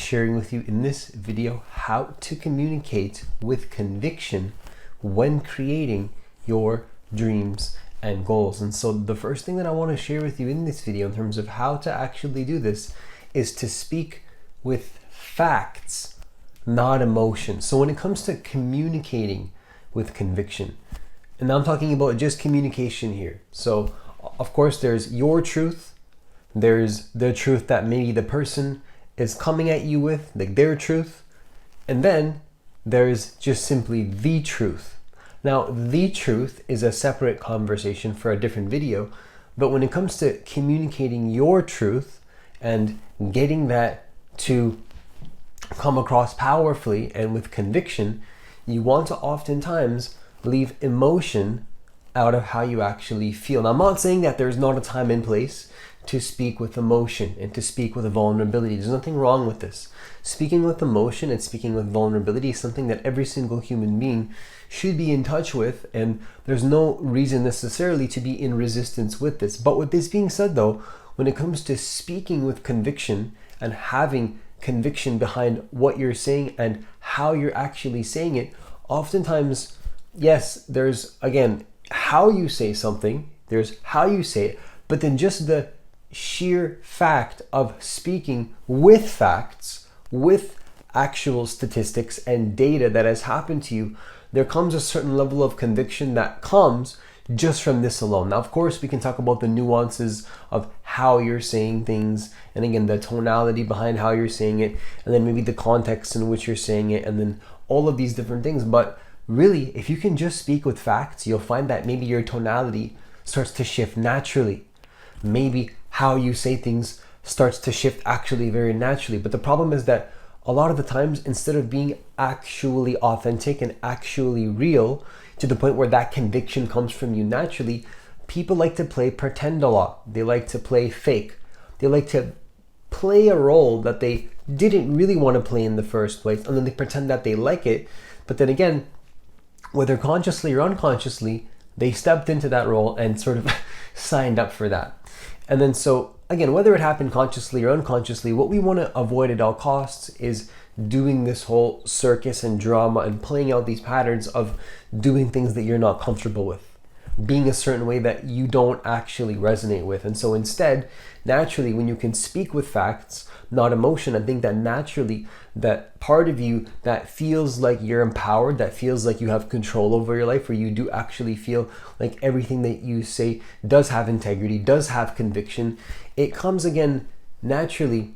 sharing with you in this video how to communicate with conviction when creating your dreams and goals. And so the first thing that I want to share with you in this video in terms of how to actually do this is to speak with facts, not emotion. So when it comes to communicating with conviction, and I'm talking about just communication here. So of course there's your truth, there's the truth that maybe the person is coming at you with, like their truth, and then there's just simply the truth. Now, the truth is a separate conversation for a different video, but when it comes to communicating your truth and getting that to come across powerfully and with conviction, you want to oftentimes leave emotion out of how you actually feel. Now, I'm not saying that there's not a time and place to speak with emotion and to speak with vulnerability. There's nothing wrong with this. Speaking with emotion and speaking with vulnerability is something that every single human being should be in touch with, and there's no reason necessarily to be in resistance with this. But with this being said though, when it comes to speaking with conviction and having conviction behind what you're saying and how you're actually saying it, oftentimes, yes, there's again how you say something, there's how you say it, but then just the sheer fact of speaking with facts, with actual statistics and data that has happened to you, there comes a certain level of conviction that comes just from this alone. Now, of course, we can talk about the nuances of how you're saying things, and again, the tonality behind how you're saying it, and then maybe the context in which you're saying it, and then all of these different things. But really, if you can just speak with facts, you'll find that maybe your tonality starts to shift naturally. Maybe how you say things starts to shift actually very naturally. But the problem is that a lot of the times, instead of being actually authentic and actually real to the point where that conviction comes from you naturally, people like to play pretend a lot. They like to play fake. They like to play a role that they didn't really want to play in the first place, and then they pretend that they like it. But then again, whether consciously or unconsciously, they stepped into that role and sort of signed up for that. And then so again, whether it happened consciously or unconsciously, what we want to avoid at all costs is doing this whole circus and drama and playing out these patterns of doing things that you're not comfortable with, being a certain way that you don't actually resonate with. And so instead, naturally, when you can speak with facts, not emotion, I think that naturally that part of you that feels like you're empowered, that feels like you have control over your life, where you do actually feel like everything that you say does have integrity, does have conviction, it comes again naturally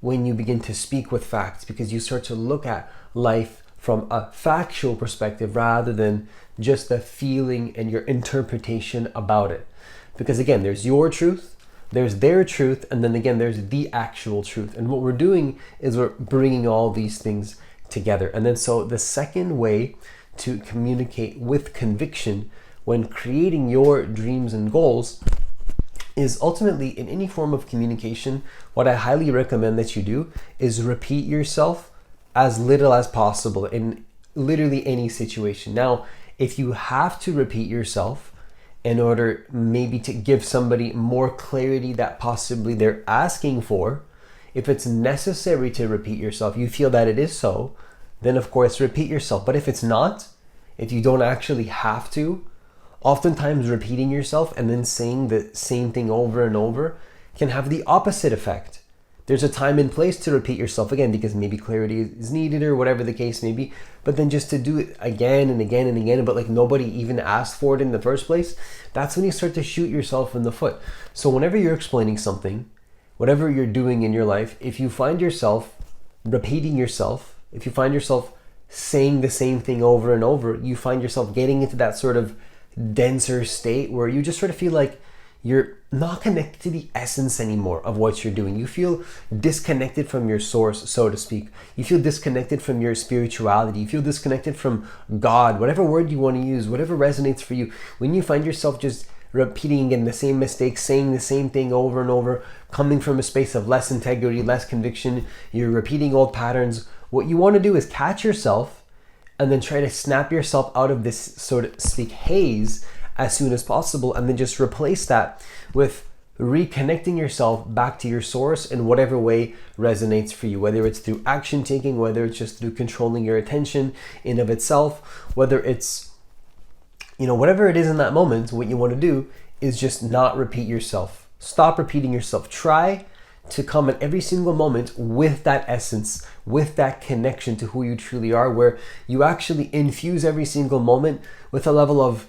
when you begin to speak with facts, because you start to look at life from a factual perspective rather than just the feeling and your interpretation about it. Because again, there's your truth, there's their truth, and then again, there's the actual truth. And what we're doing is we're bringing all these things together. And then so the second way to communicate with conviction when creating your dreams and goals is ultimately, in any form of communication, what I highly recommend that you do is repeat yourself as little as possible in literally any situation. Now, if you have to repeat yourself in order maybe to give somebody more clarity that possibly they're asking for, if it's necessary to repeat yourself, you feel that it is so, then of course repeat yourself. But if it's not, if you don't actually have to, oftentimes repeating yourself and then saying the same thing over and over can have the opposite effect. There's a time and place to repeat yourself again, because maybe clarity is needed or whatever the case may be, but then just to do it again and again and again, but like nobody even asked for it in the first place, that's when you start to shoot yourself in the foot. So whenever you're explaining something, whatever you're doing in your life, if you find yourself repeating yourself, if you find yourself saying the same thing over and over, you find yourself getting into that sort of denser state where you just sort of feel like you're not connected to the essence anymore of what you're doing. You feel disconnected from your source, so to speak. You feel disconnected from your spirituality. You feel disconnected from God, whatever word you want to use, whatever resonates for you. When you find yourself just repeating again the same mistakes, saying the same thing over and over, coming from a space of less integrity, less conviction, you're repeating old patterns, what you want to do is catch yourself and then try to snap yourself out of this, so to speak, haze as soon as possible, and then just replace that with reconnecting yourself back to your source in whatever way resonates for you, whether it's through action taking, whether it's just through controlling your attention in of itself, whether it's, whatever it is in that moment. What you want to do is just not repeat yourself. Stop repeating yourself. Try to come at every single moment with that essence, with that connection to who you truly are, where you actually infuse every single moment with a level of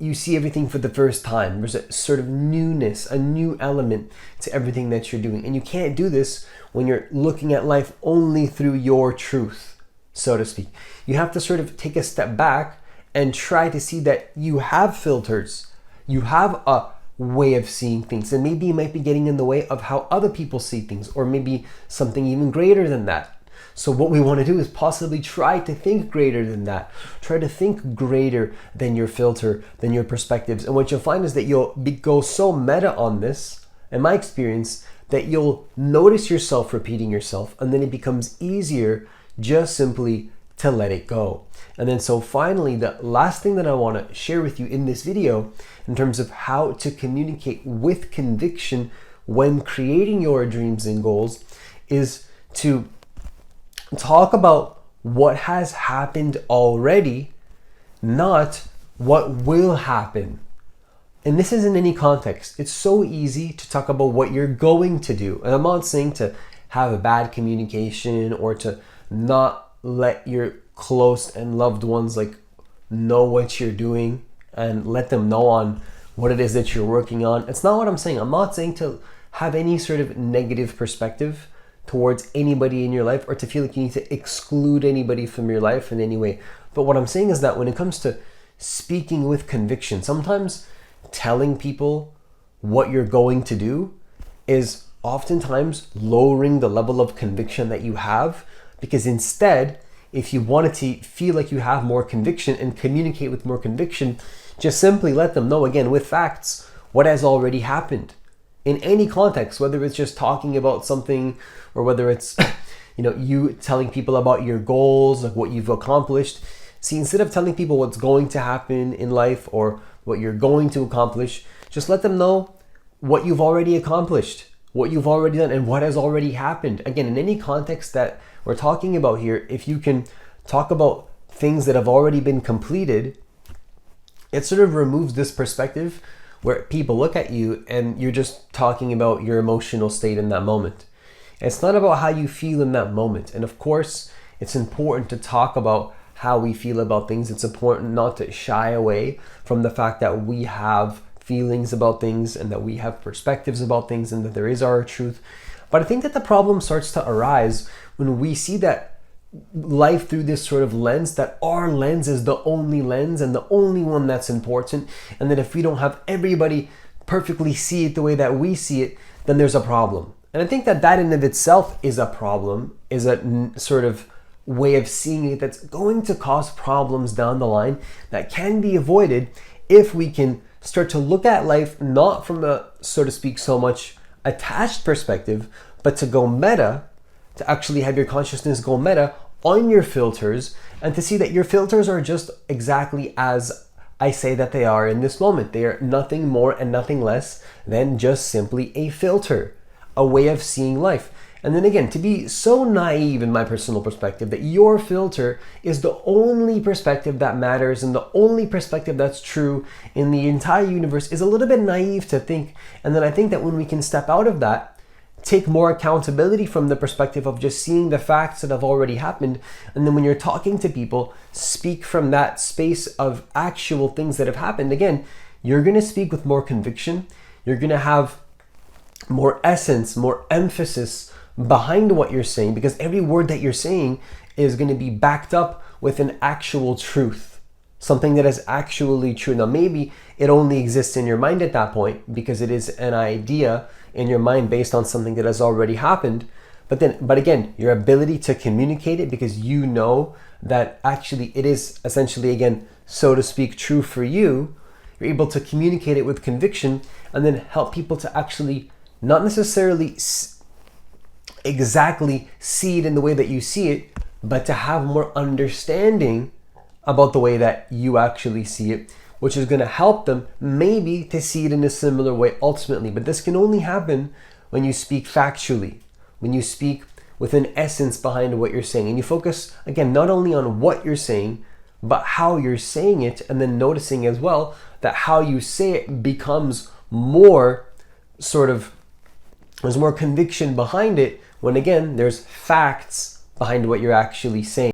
you see everything for the first time. There's a sort of newness, a new element to everything that you're doing. And you can't do this when you're looking at life only through your truth, so to speak. You have to sort of take a step back and try to see that you have filters. You have a way of seeing things, and maybe you might be getting in the way of how other people see things, or maybe something even greater than that. So what we want to do is possibly try to think greater than that. Try to think greater than your filter, than your perspectives. And what you'll find is that you'll go so meta on this, in my experience, that you'll notice yourself repeating yourself, and then it becomes easier just simply to let it go. And then so finally, the last thing that I want to share with you in this video in terms of how to communicate with conviction when creating your dreams and goals is to talk about what has happened already, not what will happen. And this is in any context. It's so easy to talk about what you're going to do. And I'm not saying to have a bad communication or to not let your close and loved ones know what you're doing and let them know on what it is that you're working on. It's not what I'm saying. I'm not saying to have any sort of negative perspective towards anybody in your life or to feel like you need to exclude anybody from your life in any way. But what I'm saying is that when it comes to speaking with conviction, sometimes telling people what you're going to do is oftentimes lowering the level of conviction that you have, because instead, if you wanted to feel like you have more conviction and communicate with more conviction, just simply let them know, again, with facts, what has already happened. In any context, whether it's just talking about something or whether it's you telling people about your goals, like what you've accomplished. See, instead of telling people what's going to happen in life or what you're going to accomplish, just let them know what you've already accomplished, what you've already done, and what has already happened. Again, in any context that we're talking about here, if you can talk about things that have already been completed, it sort of removes this perspective where people look at you and you're just talking about your emotional state in that moment. It's not about how you feel in that moment. And of course, it's important to talk about how we feel about things. It's important not to shy away from the fact that we have feelings about things and that we have perspectives about things and that there is our truth. But I think that the problem starts to arise when we see that life through this sort of lens, that our lens is the only lens and the only one that's important, and that if we don't have everybody perfectly see it the way that we see it, then there's a problem. And I think that that in of itself is a problem, is a sort of way of seeing it that's going to cause problems down the line that can be avoided if we can start to look at life not from a, so to speak, so much attached perspective, but to go meta, to actually have your consciousness go meta on your filters, and to see that your filters are just exactly as I say that they are in this moment. They are nothing more and nothing less than just simply a filter, a way of seeing life. And then again, to be so naive in my personal perspective that your filter is the only perspective that matters and the only perspective that's true in the entire universe is a little bit naive to think. And then I think that when we can step out of that, take more accountability from the perspective of just seeing the facts that have already happened, and then when you're talking to people, speak from that space of actual things that have happened, again, you're going to speak with more conviction. You're going to have more essence, more emphasis behind what you're saying, because every word that you're saying is going to be backed up with an actual truth, something that is actually true. Now, maybe it only exists in your mind at that point because it is an idea in your mind based on something that has already happened. But again, your ability to communicate it, because you know that actually it is essentially, again, so to speak, true for you, you're able to communicate it with conviction and then help people to actually not necessarily exactly see it in the way that you see it, but to have more understanding about the way that you actually see it, which is going to help them maybe to see it in a similar way ultimately. But this can only happen when you speak factually, when you speak with an essence behind what you're saying. And you focus, again, not only on what you're saying, but how you're saying it, and then noticing as well that how you say it becomes more there's more conviction behind it when, again, there's facts behind what you're actually saying.